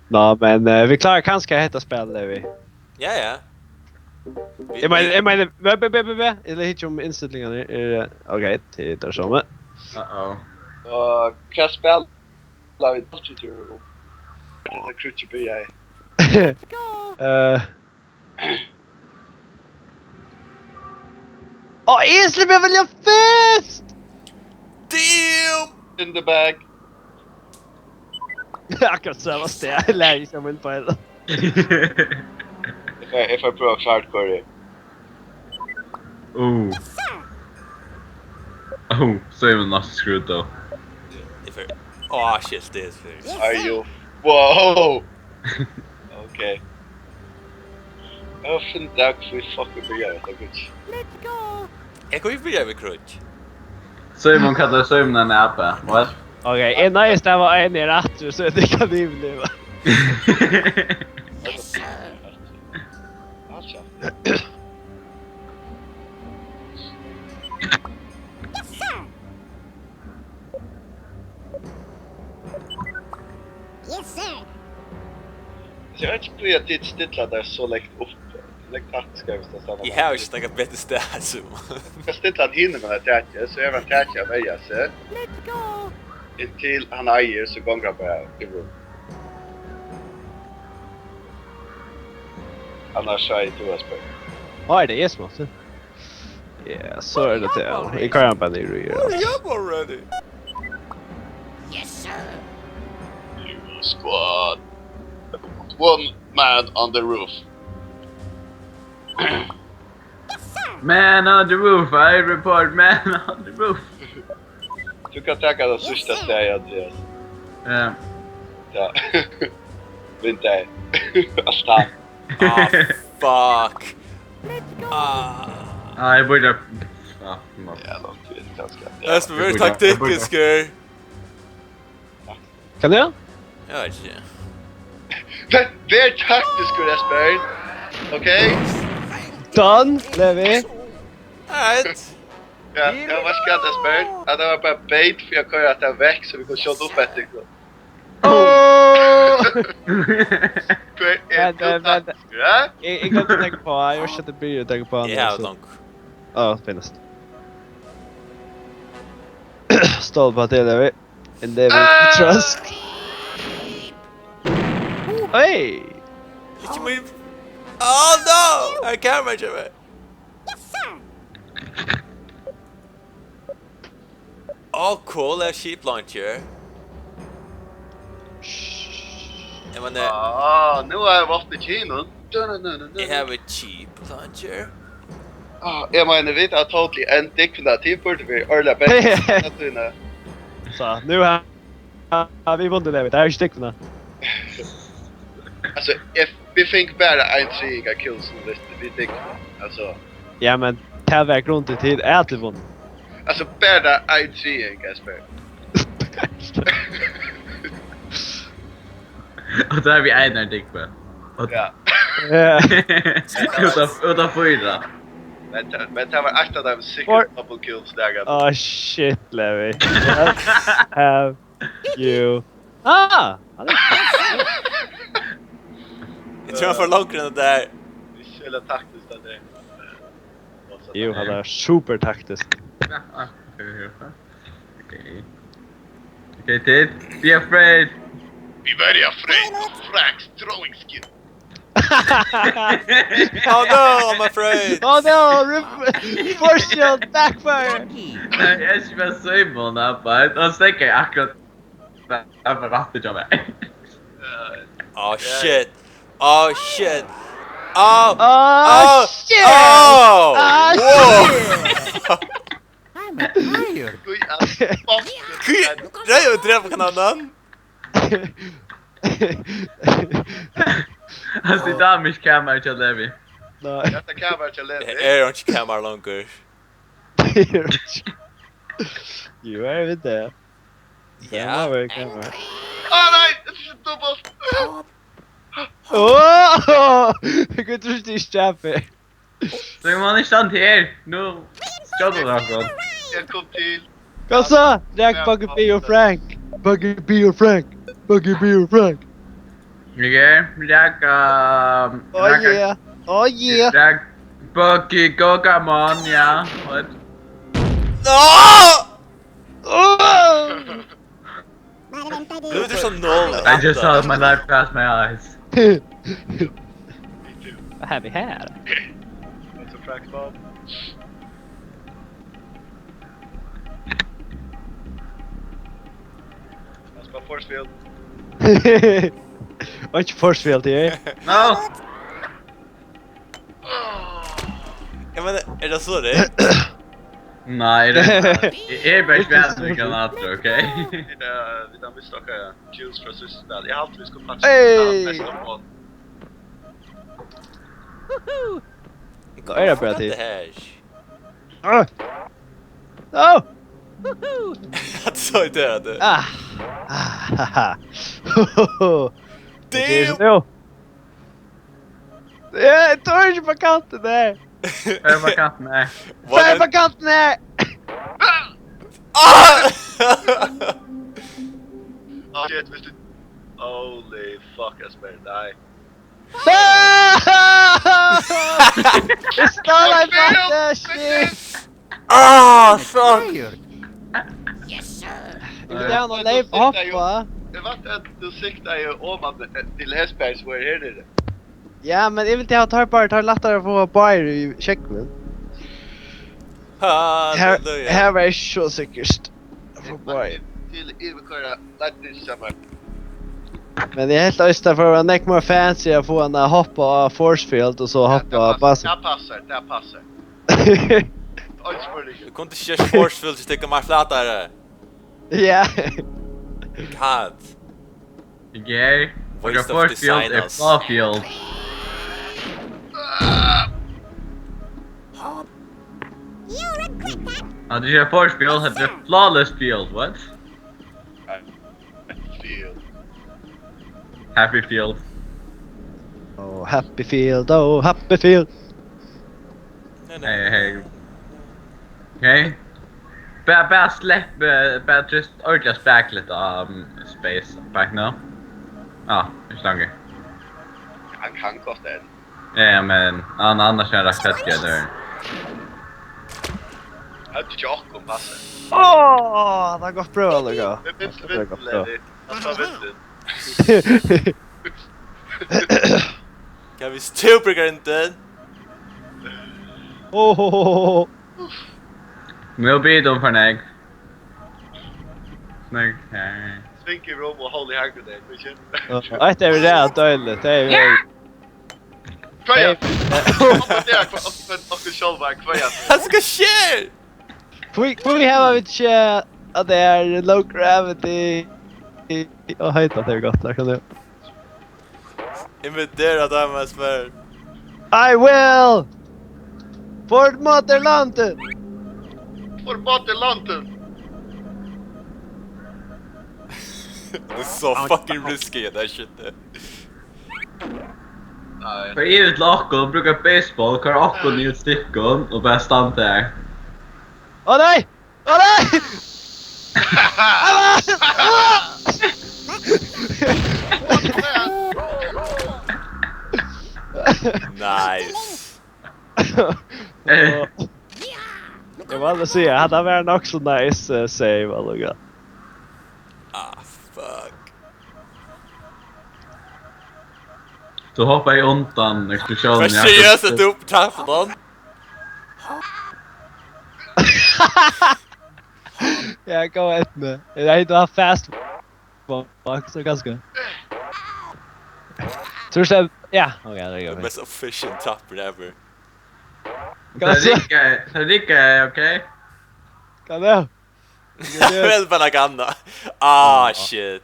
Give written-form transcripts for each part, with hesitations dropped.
Nå, men vi klarar kanske hetta spel, Levi. Ja. Jag menar, eller hit om inställningarna är okej, tittar som det. Uh-oh. Vad spel la vi tur. Det krutcher på jag. Esli behöver jag fest! Damn! In the bag. Jag kan säga vad det är, läge som vill på hela. If I pro hardcore. Oh, Símun not screwed though. Oh shit, det är så. Are you? Whoa! Okay. Jag finner dag för fucking börja det gott. Let's go. Jag kommer ju börja med crunch. Símun kallar Símun en apa. What? Okej, en nice där var en i rätt så det kan det bli. Yes sir. Alltså. Yes sir. Yes sir. Jag vet inte hur det stilla där så lätt upp. Lätt taktiska visst det stannar. Jag har ju snackat bättre städ så. Jag stilla hinner med det här så även täcka av jag ser. Let's go. Till han äger så gångar bara i rum. Annars är det Esbern. Ja, det är smart. Ja, så är det det. I kan bara det ju. Hurry up already. Yes sir. You squad. One man on the roof. Yes sir. Man on the roof, I report man on the roof. Du kan tacka det sista stället, Andrias. Ja. Vänta. Asta. Ah, fuck. Let's go. Ah, jag borde... Ja, långt vid ganska. Det är så väldigt taktiskt. Kan du? Jag vet inte. Det är taktiskt, Esbern. Okej? Done, Levi. Alright. Ja, jag var skadd, Esbern. Att det var bara bait för jag körde att det väck så vi kunde köra upp ett stycken. Vänta. Ja? Jag kan inte tänka på, jag sätter bry att tänka på andra. Ja, donk. Ja, finns. Stål på att det är Levi. En Levi trust. Hey! Inte min... Oh no! I can't reach it. Yes sir. Oh cool, a sheep launcher. Jag menar, Nu har jag varit i Kina. I have a cheap launcher. Jag menar, vet att totally en dickna till borde vi örla bättre. Så, nu har vi vunnit Levi. Det här är stickorna. Alltså, vi fick bara en triga kills nu, vi fick, alltså... Ja, men tävväg runt i tid är att du vunnit. Alltså, bara en triga, Esbern. Och då har vi en här dick på. Ja. Ja. Utan fyra. Men det var ett av de secret double kills där. Oh shit, Levi. What have you... Ah! Jag tror jag får långt den där. Det är så jävla taktiskt att det... Jo, han är super taktiskt. Okay, Ted. Be afraid. Be very afraid of Frank's throwing skill. Oh no, I'm afraid. Oh no! Force shield backfire! Jag ska bara Símun apa. De sticker akkurat över rattet av mig. Oh shit. Oh shit. Oh. Oh shit! Oh. Whoa! I'm tired. Gud, alltså, fuck. Det är ju tre på kanalen. Han sitter av mig kameran till Levi. Nej. Detta kan vara till Det Levi. är inte kamera långt. You are with there. Ja. Nej! Nej! Det är så dubbelt! Åh! Jag kan inte riktigt stäppa. Så man är stand här. Nu ska du dra från. Jag kom till. Kom så! Jack Buggy B och Frank! Buggy B och Frank! Buggy B och Frank! Okay, Oh yeah. Oh yeah. Jack Bucky Kokamon, yeah. What? No! Oh! Nu är det så noll. I just saw my life pass my eyes. Me too. Vad har vi här? That's a track spot. That's my force field. Var inte force field här? No! Jag menar, är det så det är? Nej, det är bara spännande granater, okej? Vi har misstagit kills från sysselspel. Jag har alltid skulle patcha Hey! nästa mål. Vad är det för tid? Det här. Ah! No! Att så inte det. Ah! Haha! Damn! No! Jag tar inte på kanten där! Jag var katt, nej. Färg på kanten här! Ah! Oh shit, visst du... Holy fuck, Esbern, nej. It's not like that shit! Ah, fuck! Tired. Yes, sir. Vi vill gärna leva hoppa. Det var att du siktar ju oman till Esbern så är det här nere. Ja, men jag vill inte ha tar lättare att få buyer i checkman. Halleluja. Här var jag så säkert. Få buyer. Till Iveköra, lätt samma. Men det är helt öster för att neck more fancy att få en hoppa force field och så hoppa bass. Det passar. Oj, spurning. Du kunde inte köra forcefield så tycker man flatare. Ja. God. Okej. Och Waste jag of force field är designers. flaw field. You'll regret that. Ja, du kör force field heter flawless field, what? Field. Happy field. Oh, happy field, oh, happy field. Hej. Okej. Bara släpp, bara just ordentligt späck lite av space back now. Ja, jag slanger. Han kan kosta en. Ja, men annars är det rätt där. Jag hade inte Jakob passar. Åh, det har gått bra Luga. Vänster, Levi. Han tar vänster. Kan vi stupra inte? Åh, Nu blir de för nägg. Snyggt. Svinky room och holy hand grenade, mission. det är väl rätt dåligt. Det är väl... Kvaja! Hoppa där, och själva kvaja. Han ska ske! Får vi have inte att det är low gravity? Jag hatar att det är gott där kan du. Invadera dem Esbern. I will! Fort Motherlandet! For Motherlandet! Det är så fucking risky det här shitet. Nej. För givet lackon brukar baseball kör akkon i stickon och bara stanna där. Åh nej! Åh nej! Nice. Jag var aldrig säga, hade varit också nice save Luga. Ah, fuck. Så hoppar jag undan explosionen. Vad seriöst att du upp trappan? Jag går ett med. Jag har inte haft fast box så ganska. Tror du ja, okej, det går. Mest efficient tapper ever. Tarika är okej? Kan det? Väl bara gamla. Ah, shit.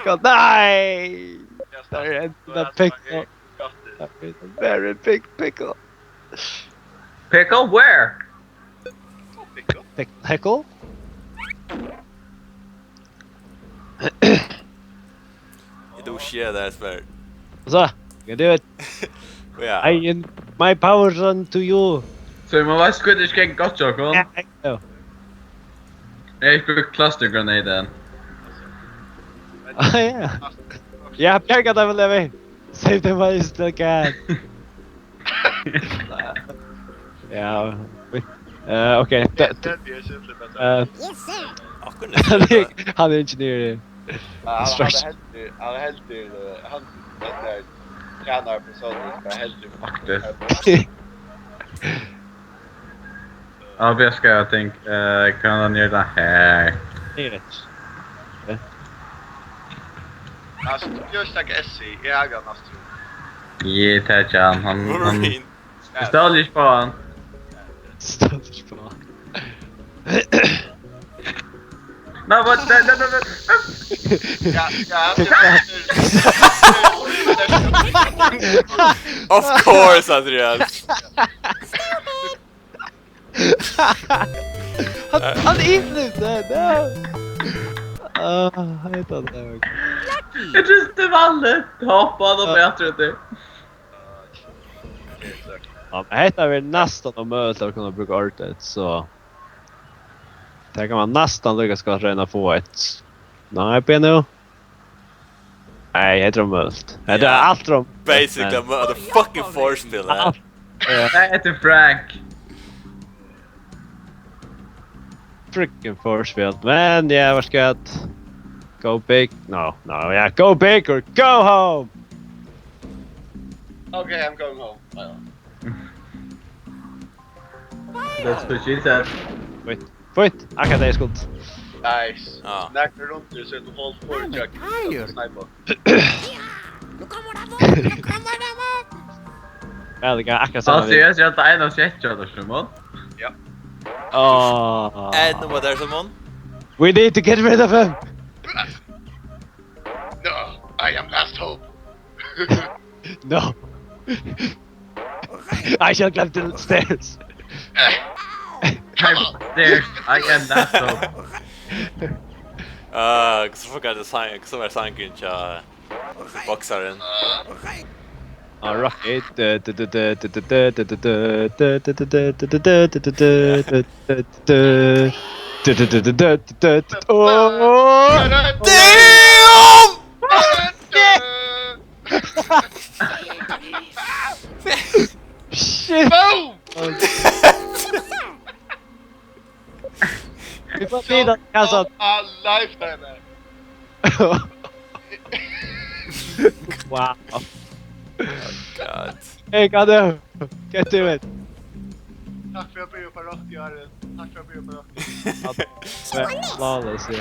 Kan nej! Där är en pickle. Very big pickle. Pickle where? Pickle? You do shit där Esbern. Så, you can do it. Yeah. I in my powers unto you. Så man var skuddet ikke godt jokken. Ja. Jeg brukte cluster grenaden. Ah, ja. Ja, bjerga deg vel, Levi. Save them while you still can. Ja. Okej. Det är ju syntligt bättre. Yes, sir. Akkurat. Han är ingenjör. Han Instruction. är helt till han den där tränar personen som är helt till Faktiskt. Ja, vad ska jag tänka? Kan han göra det här? Det är rätt. Alltså just jag SC jag äger nästan. Ge Tajan, han Wolverine. stod ju på han. Stadigt bra. Nej, vad nej. Of course, Andrias. Han är inne där. Jag vet inte. Jag tror inte vallet. Hoppade och bättre det. Ja, men heter vi nästan att möta och kunna bruka artet så där kan man nästan lyckas ska rena få ett sniper nu. Nej, heter de mölt. Det är allt de Basically, I'm a fucking force field här. Nej, heter Frank. Freaking force field. Men ja, vad ska jag go big? No, yeah, go big or go home. Okay, I'm going home. That's what she said. Wait, I got this good. Nice. Ja. Snackar runt det så att du håller på och jack. Sniper. Nu kommer de! Nu kommer de! Ja, det kan akkurat Han samma. ser ut att en av sketcherna Simon. Ja. And what there's someone? We need to get rid of him. No, I am last hope. No. I shall climb the stairs. I'm there. I am that so. Så funkar det som är sanken till boxaren. Rocky. Damn! Shit! Boom! Vi får vidare kassan. Lifetime. Wow. God. Hey, Kadu. Get to it. Tack för att jag blir på rakt i arren. Tack för att jag blir på rakt i Flawless, ja.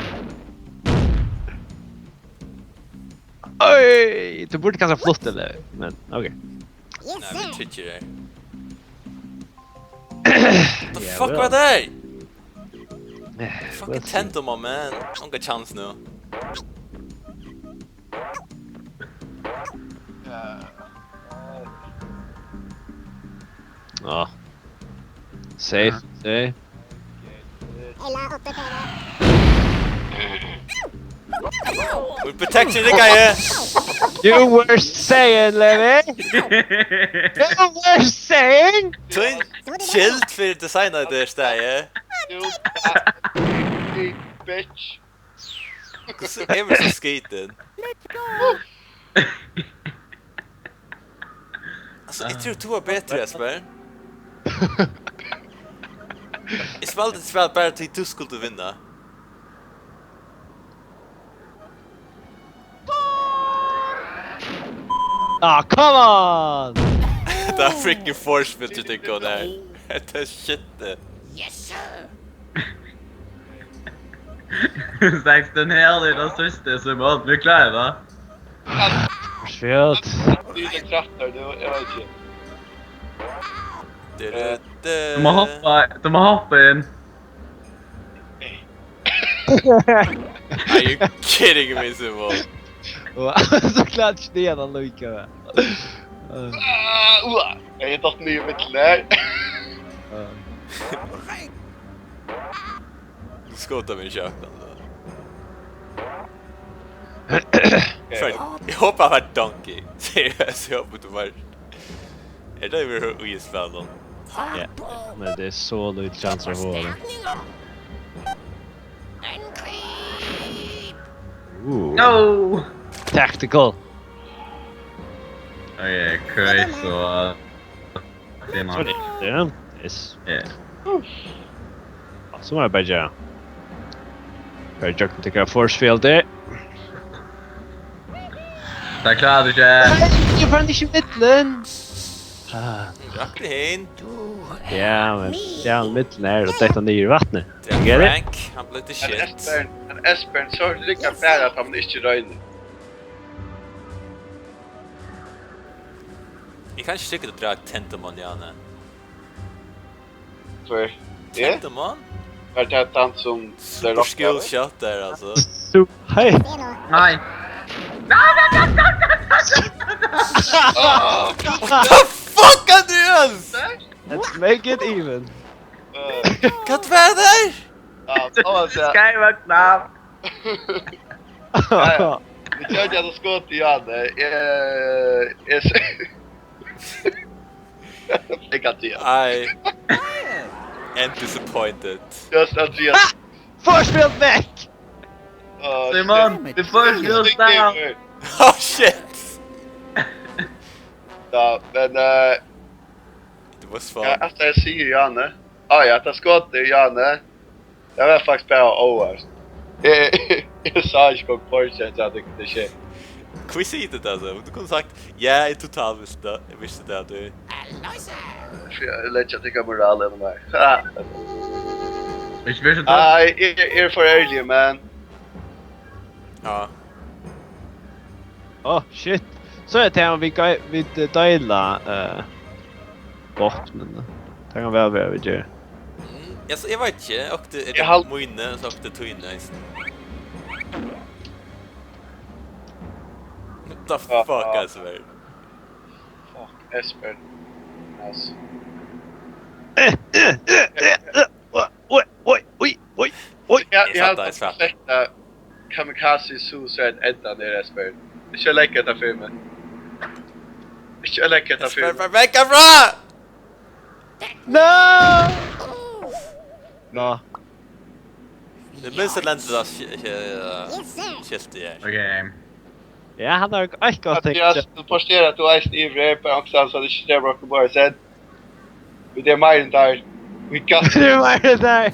Oj! Du borde kasta flott eller? Men okej. Yes, Nej, vi sir. twitcher där. What the fuck var det? Fucking Tentoma, man. Onka chans nu. Ja. Safe. Eller återföra. With protection, det guy. You were saying, Levi! You were saying! Twin chill för designa det där. You bitch. Så Emerson skaten. Alltså, jag tror du var bättre, Esbern. Jag spelade ett spel bara till du skulle vinna. Ah, come on! Det är freaking force field du tänker där. Det är shit det. Yes, sir. 16 här är det största som allt vi klarar va? Forsfield. Dina krafter, det jag vet inte. De har hoppat in. Are you kidding me, Símun? Såklart stenan lika med. Jag har hittat ny mitt där. Du skottar min köpen. Jag hoppas att Donkey. Seriöst, jag hoppas att du var... Är det över hur vi spelar? Ja, men det är så lite chanser att få det. Ooh, No! tactical. Okej, Chris och Símun. Sorry, det is. Yeah. Så var det bara göra. Jag tycker force field där. Det klarar du inte. Jag fann inte mitten. Rakt in. Ja, men ja, mitten är och detta ner i vattnet. Det är Get it? Frank. Han blev lite shit. Esbern så lika bär att han inte röjner. Jag kanske tycker att dra ett tentamon, Janne. För Tentamon? är det han som Super skill shot där alltså. Så, hej! Nej. The fuck, Andrias! Let's make it even. Kat väder! Ja, Skywalk. vi kör jag skott i Janne. Jag kan inte. I am disappointed. Just Andrias. Force field back! Símun, the first goes down. Oh shit! Ja, men Det var svårt. jag säger Janne. Ja, det skott i Janne. Jag var faktiskt bara over. Jag sa inte kom på sig att det sker. Quizzitet alltså. Du kunde sagt ja i total visste det att du... Jag lägger tycka moralen om mig. Ich will schon Nej, för early man. Ja. Oh shit. Så är det att vi delar botten. Det kan väl vara vi gör. Jag vet inte. Och det Jag har- är moinne så och det tog inne. What the fuck alltså väl? Fuck, Esbern. Alltså. Oj. Jag har fattar, jag fattar. perfekta kamikaze suicide ända ner Esbern. Det kör läckert av filmen. Det kör läckert av filmen. Rebecca bra! No! No. Det minns att länsa det. Okej. Ja, han har inte gott tänkt. Jag posterar att du är ivrig på också så det inte bra på bara sen. Vi det mer än där. Vi kan Det var det där.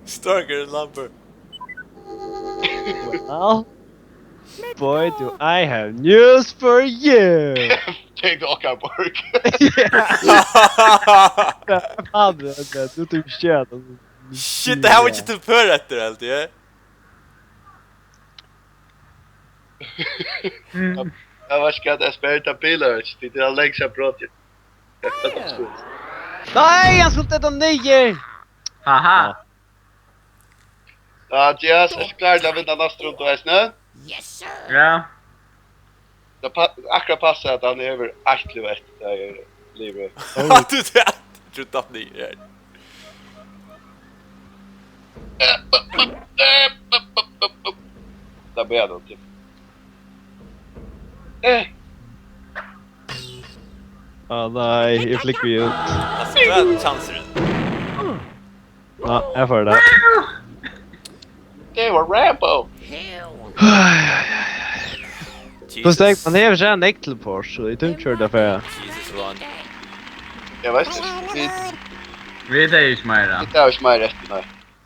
Stronger than lumber. Well, boy, do I have news for you. tänk åka burk. Fan, du tog shit. Shit, det här var inte till förrätter allt, ja? Jag var skatt Esbern bilar. Det är längsta brottet. Nej, han skulle ta 9. Haha. Ja, Andrias, är klar att vinna nästa runda och snö? Yes, sir. Ja. Det akkurat passar att han är över 8 livet där Levi. Du det. Du tapp ni här. Där börjar det typ. Nej, jag flickar ju ut. Alltså, du har chanser. Ja, jag får det. Det var Rambo! Då steg man ner sig en äktelpors så det tungt körde för jag. Jesus Ron. Jag vet inte. Vi är ju smärra. Det är ju mig rätt nu.